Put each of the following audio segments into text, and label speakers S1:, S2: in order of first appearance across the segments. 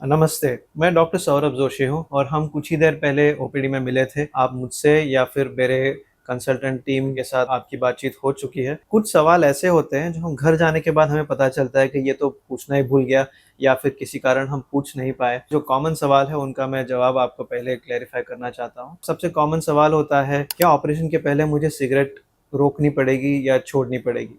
S1: नमस्ते, मैं डॉक्टर सौरभ जोशी हूँ और हम कुछ ही देर पहले ओपीडी में मिले थे। आप मुझसे या फिर मेरे कंसल्टेंट टीम के साथ आपकी बातचीत हो चुकी है। कुछ सवाल ऐसे होते हैं जो हम घर जाने के बाद हमें पता चलता है कि ये तो पूछना ही भूल गया या फिर किसी कारण हम पूछ नहीं पाए। जो कॉमन सवाल है उनका मैं जवाब आपको पहले क्लैरिफ़ाई करना चाहता हूँ। सबसे कॉमन सवाल होता है, क्या ऑपरेशन के पहले मुझे सिगरेट रोकनी पड़ेगी या छोड़नी पड़ेगी?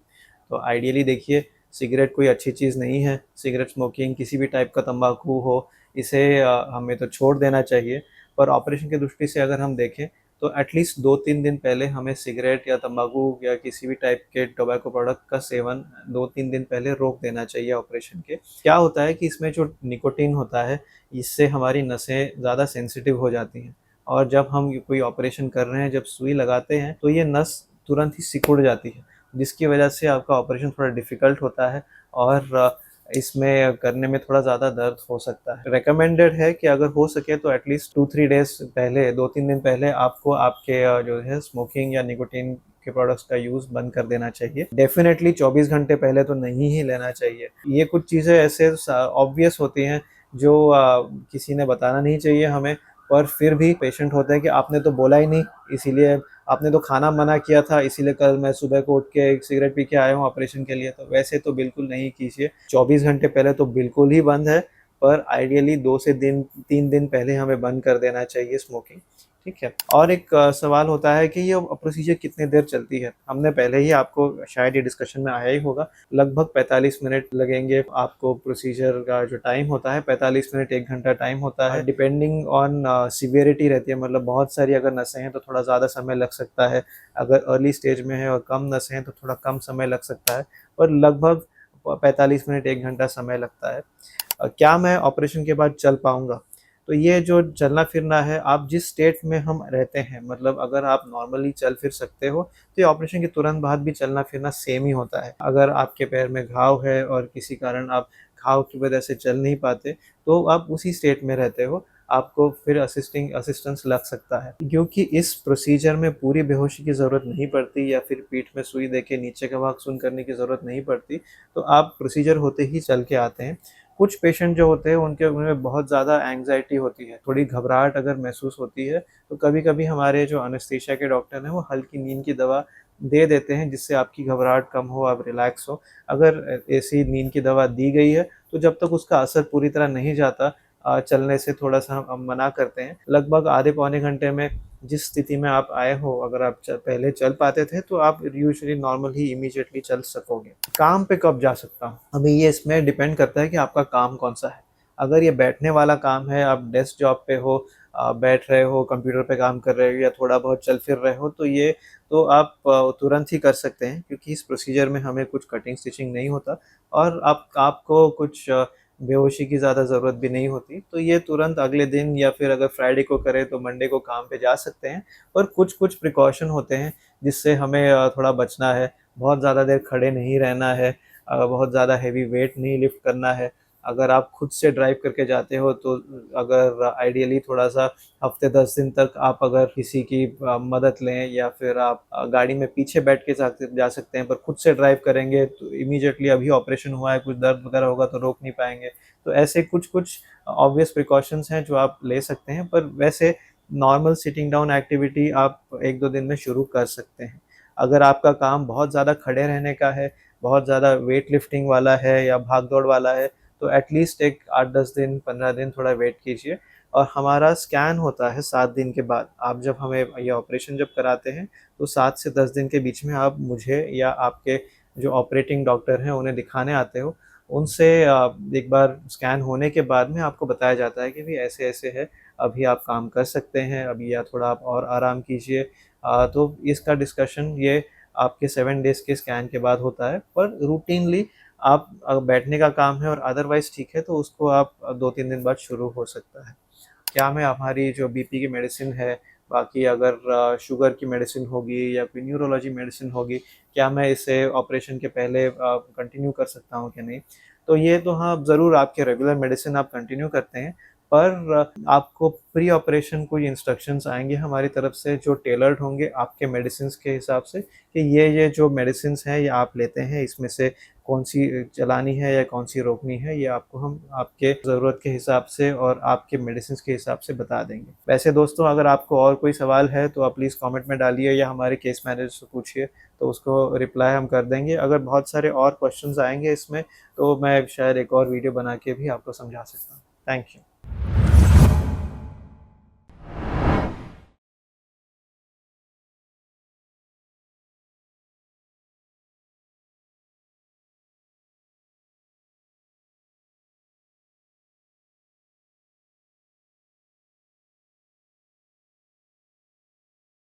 S1: तो आइडियली देखिए, सिगरेट कोई अच्छी चीज़ नहीं है। सिगरेट स्मोकिंग किसी भी टाइप का तंबाकू हो, इसे हमें तो छोड़ देना चाहिए। पर ऑपरेशन की दृष्टि से अगर हम देखें तो एटलीस्ट 2-3 दिन पहले हमें सिगरेट या तंबाकू या किसी भी टाइप के टोबैको प्रोडक्ट का सेवन 2-3 दिन पहले रोक देना चाहिए ऑपरेशन के। क्या होता है कि इसमें जो निकोटीन होता है, इससे हमारी नसें ज़्यादा सेंसिटिव हो जाती हैं और जब हम कोई ऑपरेशन कर रहे हैं, जब सुई लगाते हैं, तो ये नस तुरंत ही सिकुड़ जाती है, जिसकी वजह से आपका ऑपरेशन थोड़ा डिफ़िकल्ट होता है और इसमें करने में थोड़ा ज़्यादा दर्द हो सकता है। रिकमेंडेड है कि अगर हो सके तो एटलीस्ट 2-3 डेज़ पहले, 2-3 दिन पहले आपको आपके जो है स्मोकिंग या निकोटीन के प्रोडक्ट्स का यूज़ बंद कर देना चाहिए। डेफ़िनेटली 24 घंटे पहले तो नहीं ही लेना चाहिए। ये कुछ चीज़ें ऐसे ऑब्वियस होती हैं जो किसी ने बताना नहीं चाहिए हमें, पर फिर भी पेशेंट होते हैं कि आपने तो बोला ही नहीं, इसीलिए आपने तो खाना मना किया था, इसीलिए कल मैं सुबह को उठ के एक सिगरेट पी के आया हूँ ऑपरेशन के लिए। तो वैसे तो बिल्कुल नहीं कीजिए। 24 घंटे पहले तो बिल्कुल ही बंद है, पर आइडियली 2 से 3 दिन पहले हमें बंद कर देना चाहिए स्मोकिंग, ठीक है? और एक सवाल होता है कि ये प्रोसीजर कितनी देर चलती है? हमने पहले ही आपको शायद ये डिस्कशन में आया ही होगा, लगभग 45 मिनट लगेंगे आपको। प्रोसीजर का जो टाइम होता है 45 मिनट 1 घंटा टाइम होता है। डिपेंडिंग ऑन सीवियरिटी रहती है, मतलब बहुत सारी अगर नसें हैं तो थोड़ा ज़्यादा समय लग सकता है। अगर अर्ली स्टेज में है और कम नसें हैं तो थोड़ा कम समय लग सकता है, पर लगभग 45 मिनट 1 घंटा समय लगता है। क्या मैं ऑपरेशन के बाद चल पाऊँगा? तो ये जो चलना-फिरना है, आप जिस स्टेट में हम रहते हैं, मतलब अगर आप नॉर्मली चल फिर सकते हो, तो ये ऑपरेशन के तुरंत बाद भी चलना-फिरना सेम ही होता है। अगर आपके पैर में घाव है और किसी कारण आप घाव की वजह से चल नहीं पाते, तो आप उसी स्टेट में रहते हो, आपको फिर असिस्टेंस लग सकता है। क्योंकि इस प्रोसीजर में पूरी बेहोशी की ज़रूरत नहीं पड़ती या फिर पीठ में सुई देके नीचे का भाग सुन्न करने की ज़रूरत नहीं पड़ती, तो आप प्रोसीजर होते ही चल के आते हैं। कुछ पेशेंट जो होते हैं उनमें बहुत ज़्यादा एंग्ज़ायटी होती है, थोड़ी घबराहट अगर महसूस होती है, तो कभी-कभी हमारे जो एनेस्थीसिया के डॉक्टर हैं, वो हल्की नींद की दवा दे देते हैं, जिससे आपकी घबराहट कम हो, आप रिलैक्स हो। अगर ऐसी नींद की दवा दी गई है, तो जब तक उसका असर पूरी तरह नहीं जाता, चलने से थोड़ा-सा हम मना करते हैं। लगभग आधे पौने घंटे में जिस स्थिति में आप आए हो, अगर आप पहले चल पाते थे, तो आप यूजुअली नॉर्मल ही इमीडिएटली चल सकोगे। काम पे कब जा सकता हूँ? अभी ये इसमें डिपेंड करता है कि आपका काम कौन-सा है। अगर ये बैठने वाला काम है, आप डेस्क जॉब पे हो, बैठ रहे हो, कंप्यूटर पे काम कर रहे हो या थोड़ा बहुत चल फिर रहे हो, तो ये तो आप तुरंत ही कर सकते हैं, क्योंकि इस प्रोसीजर में हमें कुछ कटिंग स्टिचिंग नहीं होता और आपको कुछ बेहोशी की ज़्यादा ज़रूरत भी नहीं होती। तो ये तुरंत अगले दिन या फिर अगर फ्राइडे को करें तो मंडे को काम पे जा सकते हैं। पर कुछ-कुछ प्रिकॉशन होते हैं जिससे हमें थोड़ा बचना है। बहुत ज़्यादा देर खड़े नहीं रहना है, बहुत ज़्यादा हेवी वेट नहीं लिफ्ट करना है। अगर आप खुद से ड्राइव करके जाते हो तो अगर आइडियली थोड़ा-सा हफ़्ते 10 दिन तक आप अगर किसी की मदद लें या फिर आप गाड़ी में पीछे बैठ के जा सकते हैं, पर खुद से ड्राइव करेंगे तो इमीडिएटली अभी ऑपरेशन हुआ है, कुछ दर्द वगैरह होगा तो रोक नहीं पाएँगे। तो ऐसे कुछ-कुछ ऑब्वियस प्रिकॉशंस हैं जो आप ले सकते हैं, पर वैसे नॉर्मल सिटिंग डाउन एक्टिविटी आप 1-2 दिन में शुरू कर सकते हैं। अगर आपका काम बहुत ज़्यादा खड़े रहने का है, बहुत ज़्यादा वेट लिफ्टिंग वाला है या भाग-दौड़ वाला है, तो एटलीस्ट एक 8-10 दिन, 15 दिन थोड़ा वेट कीजिए। और हमारा स्कैन होता है 7 दिन के बाद। आप जब हमें ये ऑपरेशन जब कराते हैं, तो 7 से 10 दिन के बीच में आप मुझे या आपके जो ऑपरेटिंग डॉक्टर हैं, उन्हें दिखाने आते हो। उनसे एक बार स्कैन होने के बाद में आपको बताया जाता है कि भई ऐसे-ऐसे है, अभी आप काम कर सकते हैं, अभी या थोड़ा आप और आराम कीजिए। तो इसका डिस्कशन ये आपके 7 डेज़ के स्कैन के बाद होता है। पर रूटीनली आप बैठने का काम है और अदरवाइज़ ठीक है, तो उसको आप 2-3 दिन बाद शुरू हो सकता है। क्या मैं हमारी जो बीपी की मेडिसिन है, बाकी अगर शुगर की मेडिसिन होगी या कोई न्यूरोलॉजी मेडिसिन होगी, क्या मैं इसे ऑपरेशन के पहले कंटिन्यू कर सकता हूँ कि नहीं? तो ये तो हाँ, ज़रूर आपके रेगुलर मेडिसिन आप कंटिन्यू करते हैं, पर आपको प्री ऑपरेशन कोई इंस्ट्रक्शंस आएँगे हमारी तरफ से जो टेलर्ड होंगे आपके मेडिसिन्स के हिसाब से कि ये जो मेडिसिन्स हैं ये आप लेते हैं, इसमें से कौन-सी चलानी है या कौन-सी रोकनी है, ये आपको हम आपके ज़रूरत के हिसाब से और आपके मेडिसिन्स के हिसाब से बता देंगे। वैसे दोस्तों अगर आपको और कोई सवाल है तो आप प्लीज़ कमेंट में डालिए या हमारे केस मैनेजर से पूछिए, तो उसको रिप्लाई हम कर देंगे। अगर बहुत सारे और क्वेश्चन्स आएँगे इसमें तो मैं शायद एक और वीडियो बना के भी आपको समझा सकता हूँ। Thank you.